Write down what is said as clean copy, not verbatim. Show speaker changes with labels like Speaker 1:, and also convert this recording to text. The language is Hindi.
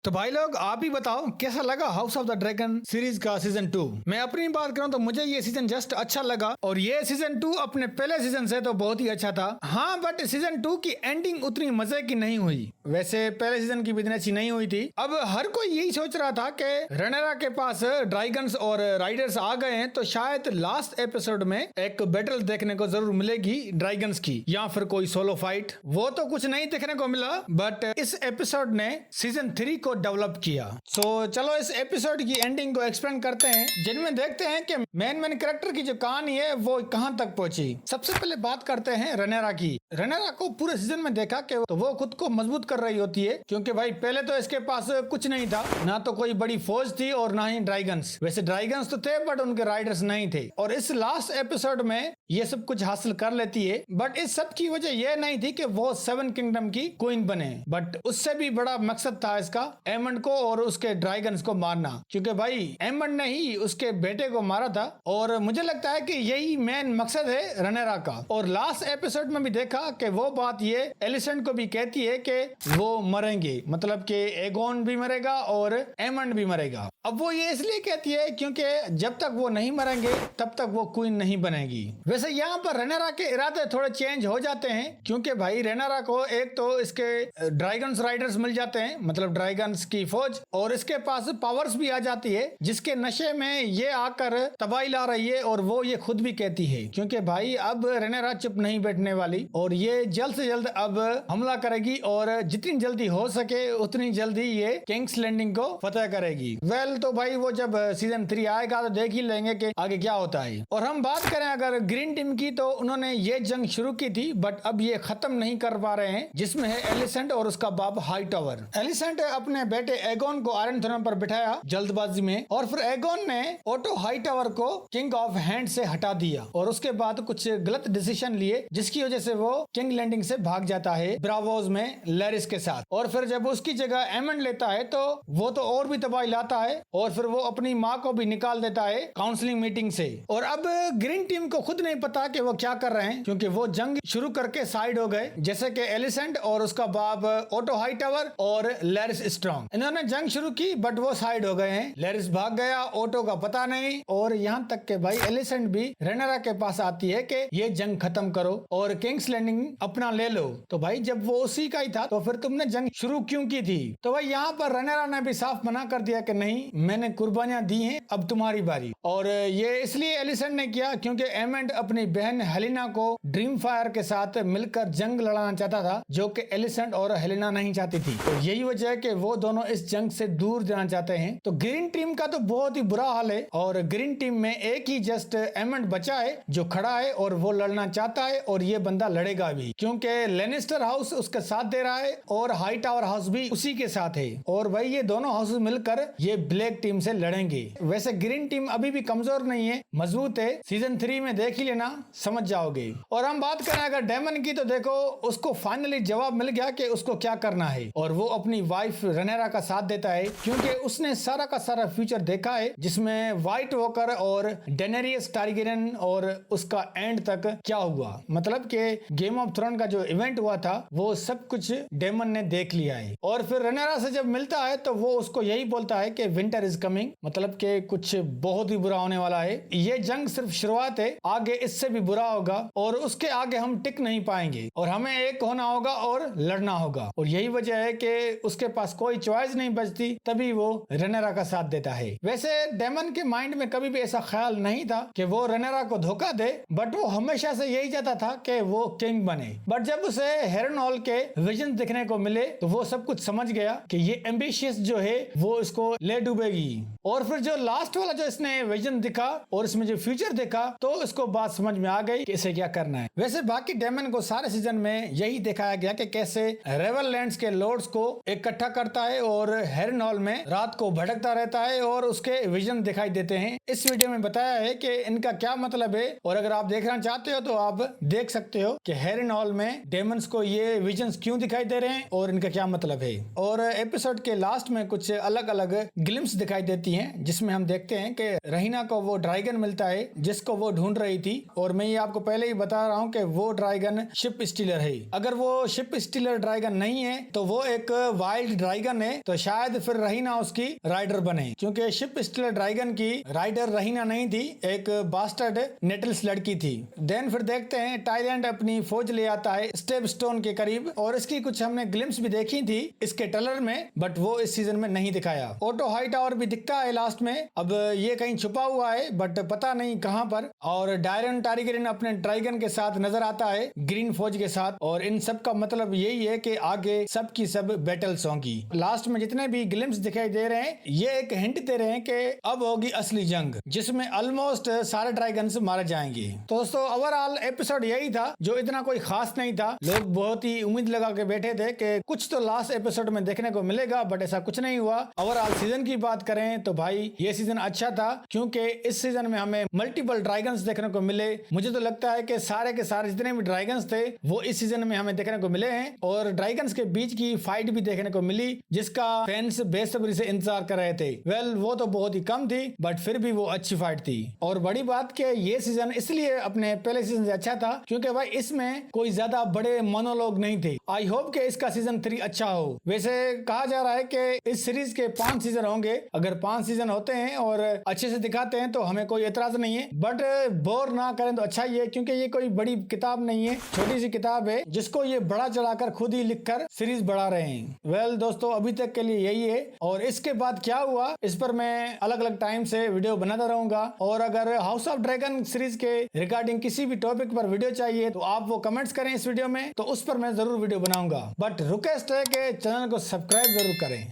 Speaker 1: तो भाई लोग आप ही बताओ कैसा लगा house of the dragon series का सीजन 2। मैं अपनी बात करूं तो मुझे ये सीजन जस्ट अच्छा लगा और ये सीजन 2 अपने पहले सीजन से तो बहुत ही अच्छा था। हाँ बट सीजन 2 की एंडिंग उतनी मजे की नहीं हुई। वैसे पहले सीजन की भी इतनी अच्छी नहीं हुई थी। अब हर कोई यही सोच रहा था कि रनेरा के पास ड्रैगन्स और राइडर्स आ गए हैं तो शायद लास्ट एपिसोड में एक बैटल देखने को जरूर मिलेगी ड्रैगन्स की या फिर कोई सोलो फाइट। वो तो कुछ नहीं देखने को मिला बट इस एपिसोड ने सीजन 3 को डेवलप किया। सो चलो इस एपिसोड की एंडिंग को एक्सप्लेन करते हैं जिनमें देखते हैं कि मेन कैरेक्टर की जो कहानी है वो कहां तक पहुंची। सबसे पहले बात करते हैं रनेरा की। रनेरा को पूरे सीजन में देखा कि तो वो खुद को मजबूत कर रही होती है क्योंकि भाई पहले तो इसके पास कुछ नहीं था, ना तो कोई बड़ी फौज थी और ना ही ड्रैगन्स। वैसे ड्रैगन्स तो थे बट उनके राइडर्स नहीं थे और इस लास्ट एपिसोड में ये सब कुछ हासिल कर लेती है। बट इस सब की वजह यह नहीं थी कि वो 7 किंगडम की क्वीन बने, बट उससे भी बड़ा मकसद था इसका एमंड को और उसके ड्रैगन्स को मारना, क्योंकि भाई एमंड ने ही उसके बेटे को मारा था और मुझे लगता है कि यही मेन मकसद है रनेरा का। और लास्ट एपिसोड में भी देखा कि वो बात ये एलिसेंट को भी कहती है कि वो मरेंगे, मतलब कि एगोन भी मरेगा और एमंड भी मरेगा। अब वो ये इसलिए कहती है क्योंकि जब तक वो नहीं मरेंगे तब तक वो क्वीन नहीं बनेगी। वैसे यहाँ पर रनेरा के इरादे थोड़े चेंज हो जाते हैं क्योंकि भाई रनेरा को एक तो इसके ड्रैगन्स राइडर्स मिल जाते हैं, मतलब ड्रैगन्स की फौज, और इसके पास पावर्स भी आ जाती है जिसके नशे में ये आकर तबाही ला रही है। और वो ये खुद भी कहती है क्योंकि भाई अब रनेरा चुप नहीं बैठने वाली और ये जल्द से जल्द अब हमला करेगी और जितनी जल्दी हो सके उतनी जल्दी ये किंग्स लैंडिंग को फतेह करेगी। वेल तो भाई वो जब सीजन 3 आएगा तो देख ही लेंगे कि आगे क्या होता है। और हम बात करें अगर ग्रीन टीम की तो उन्होंने ये जंग शुरू की थी बट अब ये खत्म नहीं कर पा रहे हैं, जिसमें है एलिसेंट और उसका बाप हाई टावर। एलिसेंट अपने बेटे एगोन को आयरन थ्रोन पर बिठाया जल्दबाजी में और फिर एगोन ने ओटो हाई टावर को किंग ऑफ हैंड से हटा दिया और उसके बाद कुछ गलत डिसीजन लिए जिसकी वजह से वो किंग लैंडिंग से भाग जाता है ब्रावोज में लेरिस के साथ। और फिर जब उसकी जगह एमंड लेता है तो वो तो और भी तबाही लाता है और फिर वो अपनी माँ को भी निकाल देता है काउंसलिंग मीटिंग से। और अब ग्रीन टीम को खुद नहीं पता कि वो क्या कर रहे हैं क्योंकि वो जंग शुरू करके साइड हो गए, जैसे कि एलिसेंट और उसका बाप ओटो हाई टावर और लेरिस स्ट्रॉन्ग, इन्होंने जंग शुरू की बट वो साइड हो गए हैं। लेरिस भाग गया, ओटो का पता नहीं, और यहाँ तक के भाई एलिसेंट भी रनेरा के पास आती है कि ये जंग खत्म करो और किंग्स लैंडिंग अपना ले लो। तो भाई जब वो उसी का ही था तो फिर तुमने जंग शुरू क्यों की थी? तो भाई यहाँ पर रनेरा ने भी साफ मना कर दिया कि नहीं, मैंने कुर्बानियां दी हैं, अब तुम्हारी बारी। और ये इसलिए एलिसेंट ने किया क्योंकि एमंड अपनी बहन हेलेना को ड्रीम फायर के साथ मिलकर जंग लड़ाना चाहता था, जो कि एलिसेंट और हेलेना नहीं चाहती थी। तो यही वजह है कि वो दोनों इस जंग से दूर जाना चाहते हैं। तो ग्रीन टीम का तो बहुत ही बुरा हाल है और ग्रीन टीम में एक ही जस्ट एमंड बचा है जो खड़ा है और वो लड़ना चाहता है और ये बंदा लड़ेगा भी क्योंकि लेनिस्टर हाउस उसका साथ दे रहा है और हाई टावर हाउस भी उसी के साथ है और भाई ये दोनों हाउस मिलकर ये ब्लैक टीम से लड़ेंगे। वैसे ग्रीन टीम अभी भी कमजोर नहीं है, मजबूत है। सीजन 3 में देख ही लेना, समझ जाओगे। और हम बात करें अगर डेमन की तो देखो उसको फाइनली जवाब मिल गया कि उसको क्या करना है और वो अपनी वाइफ रनेरा का साथ देता है क्योंकि उसने सारा का सारा फ्यूचर देखा है जिसमें व्हाइट वॉकर और डेनेरियस टारगेरियन और उसका एंड तक क्या हुआ, मतलब कि गेम ऑफ थ्रोन का जो इवेंट हुआ था वो सब कुछ डेमन ने देख लिया है। और फिर रनेरा से जब मिलता है तो वो उसको यही बोलता है कि विंटर इज कमिंग, मतलब कि कुछ बहुत ही बुरा होने वाला है। ये जंग सिर्फ शुरुआत है, आगे इससे भी बुरा होगा और उसके आगे हम टिक नहीं पाएंगे और हमें एक होना होगा और लड़ना होगा। और यही वजह है कि उसके पास कोई चॉइस नहीं बचती, तभी वो रनेरा का साथ देता है। वैसे डेमन के माइंड में कभी भी ऐसा ख्याल नहीं था कि वो रनेरा को धोखा दे, बट वो हमेशा से यही चाहता था कि वो किंग बने। बट जब उसे हेरनहॉल के विजन दिखने को मिले तो वो सब कुछ समझ गया कि ये एम्बिशियस जो है वो इसको ले डूबेगी। और फिर जो लास्ट वाला जो इसने विजन दिखा और इसमें जो फ्यूचर देखा तो इसको बात समझ में आ गई कि इसे क्या करना है। वैसे बाकी डेमन को सारे सीजन में यही दिखाया गया कि कैसे रेवललैंड्स के लॉर्ड्स को इकट्ठा करता है और हेरनहॉल में रात को भटकता रहता है और उसके विजन दिखाई देते हैं। इस वीडियो में बताया है कि इनका क्या मतलब है और अगर आप देखना चाहते हो तो आप देख सकते हो कि हेरनहॉल में डेमन्स को ये विजन्स क्यों दिखाई दे रहे हैं और इनका क्या मतलब है। और एपिसोड के लास्ट में कुछ अलग अलग ग्लिम्स दिखाई देती हैं जिसमें हम देखते हैं कि रहीना को वो ड्रैगन मिलता है जिसको वो ढूंढ रही थी और मैं ये आपको पहले ही बता रहा हूँ कि वो ड्रैगन शिप स्टीलर है। अगर वो शिप स्टीलर ड्रैगन नहीं है तो वो एक वाइल्ड ड्रैगन है, तो शायद फिर रहीना उसकी राइडर बने, क्योंकि शिप स्टीलर ड्रैगन की राइडर रहीना नहीं थी, एक बास्टर्ड नेटल्स लड़की थी। देन फिर देखते हैं टाइलैंड अपनी फौज ले आता है स्टेप स्टोन के करीब, और इसकी कुछ हमने ग्लिम्स भी देखी थी इसके ट्रेलर में, बट वो इस सीजन में नहीं दिखाया। ऑटो हाई टावर भी दिखता है लास्ट में, अब ये कहीं छुपा हुआ है बट पता नहीं कहां पर। और डायरन टारिगेरियन अपने ड्रैगन के साथ नजर आता है, ग्रीन फौज के साथ, और इन सब का मतलब यही है कि आगे सब की सब बैटल्स होंगी। लास्ट में जितने भी ग्लिम्स दिखाई दे रहे हैं ये एक हिंट दे रहे हैं कि अब होगी असली जंग, जिसमें ऑलमोस्ट सारे ड्रैगन्स मारे जाएंगे। तो दोस्तों ओवरऑल एपिसोड यही था, जो इतना कोई खास नहीं था। लोग बहुत ही उम्मीद लगा के बैठे थे कि कुछ तो लास्ट एपिसोड में देखने को मिलेगा, बट ऐसा कुछ नहीं हुआ। ओवरऑल सीजन की बात करें तो भाई ये सीजन अच्छा था, क्योंकि इस सीजन में हमें मल्टीपल ड्रैगन्स देखने को मिले। मुझे तो लगता है कि सारे के सारे जितने भी ड्रैगन्स थे वो इस सीजन में हमें देखने को मिले हैं, और ड्रैगन्स के बीच की फाइट भी देखने को मिली, जिसका फैंस बेसब्री से इंतजार कर रहे थे। वेल वो तो बहुत ही कम थी, बट फिर भी वो अच्छी फाइट थी। और बड़ी बात कि ये सीजन इसलिए अपने पहले सीजन से अच्छा था क्योंकि भाई इसमें कोई ज्यादा बड़े मोनोलॉग नहीं थे। आई होप कि इसका सीजन 3 अच्छा हो। वैसे कहा जा रहा है कि इस सीरीज के 5 सीजन होंगे। अगर 5 सीजन होते हैं और अच्छे से दिखाते हैं तो हमें कोई एतराज नहीं है, बट बोर ना करें तो अच्छा ही है, क्योंकि ये कोई बड़ी किताब नहीं है, छोटी सी किताब है जिसको ये बड़ा चढ़ाकर खुद ही लिखकर सीरीज बढ़ा रहे हैं। वेल दोस्तों अभी तक के लिए यही है, और इसके बाद क्या हुआ इस पर मैं अलग अलग टाइम से वीडियो बनाता रहूंगा। और अगर हाउस ऑफ ड्रैगन सीरीज के रिगार्डिंग किसी भी टॉपिक पर वीडियो चाहिए तो आप वो कमेंट्स करें इस वीडियो में, तो उस पर मैं जरूर वीडियो बनाऊंगा। बट रिक्वेस्ट है कि चैनल को सब्सक्राइब जरूर करें।